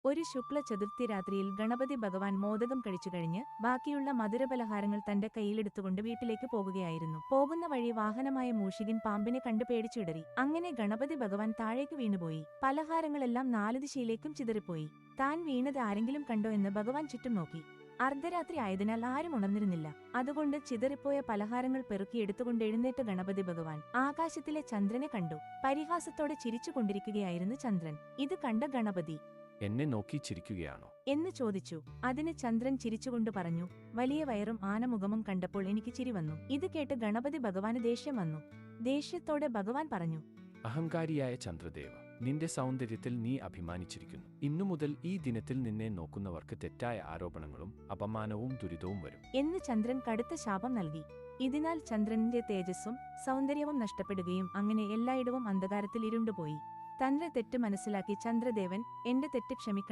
ഒരു ശുക്ല ചതുർത്ഥി രാത്രിയിൽ ഗണപതി ഭഗവാൻ മോദകം കഴിച്ചുകഴിഞ്ഞ് ബാക്കിയുള്ള മധുരപലഹാരങ്ങൾ തന്റെ കയ്യിലെടുത്തുകൊണ്ട് വീട്ടിലേക്ക് പോകുകയായിരുന്നു. പോകുന്ന വഴി വാഹനമായ മൂഷികൻ പാമ്പിനെ കണ്ട് പേടിച്ചിടറി. അങ്ങനെ ഗണപതി ഭഗവാൻ താഴേക്ക് വീണുപോയി. പലഹാരങ്ങളെല്ലാം നാല് ദിശയിലേക്കും ചിതറിപ്പോയി. താൻ വീണത് ആരെങ്കിലും കണ്ടോ എന്ന് ഭഗവാൻ ചുറ്റും നോക്കി. അർദ്ധരാത്രി ആയതിനാൽ ആരും ഉണർന്നിരുന്നില്ല. അതുകൊണ്ട് ചിതറിപ്പോയ പലഹാരങ്ങൾ പെറുക്കിയെടുത്തുകൊണ്ട് എഴുന്നേറ്റ ഗണപതി ഭഗവാൻ ആകാശത്തിലെ ചന്ദ്രനെ കണ്ടു. പരിഹാസത്തോടെ ചിരിച്ചുകൊണ്ടിരിക്കുകയായിരുന്നു ചന്ദ്രൻ. ഇത് കണ്ട ഗണപതി എന്നെ നോക്കി ചിരിക്കുകയാണോ എന്ന് ചോദിച്ചു. അതിന് ചന്ദ്രൻ ചിരിച്ചുകൊണ്ട് പറഞ്ഞു, വലിയ വയറും ആനമുഖമും കണ്ടപ്പോൾ എനിക്ക് ചിരി വന്നു. ഇത് കേട്ട് ഗണപതി ഭഗവാന് ദേഷ്യം വന്നു. ദേഷ്യത്തോടെ ഭഗവാൻ പറഞ്ഞു, അഹങ്കാരിയായ ചന്ദ്രദേവ, നിന്റെ സൗന്ദര്യത്തിൽ നീ അഭിമാനിച്ചിരിക്കുന്നു. ഇന്നു മുതൽ ഈ ദിനത്തിൽ നിന്നെ നോക്കുന്നവർക്ക് തെറ്റായ ആരോപണങ്ങളും അപമാനവും ദുരിതവും വരും എന്ന് ചന്ദ്രൻ കടുത്ത ശാപം നൽകി. ഇതിനാൽ ചന്ദ്രന്റെ തേജസ്സും സൗന്ദര്യവും നഷ്ടപ്പെടുകയും അങ്ങനെ എല്ലായിടവും അന്ധകാരത്തിൽ ഇരുണ്ടുപോയി. തന്റെ തെറ്റ് മനസ്സിലാക്കി ചന്ദ്രദേവൻ, എന്റെ തെറ്റ് ക്ഷമിക്കണം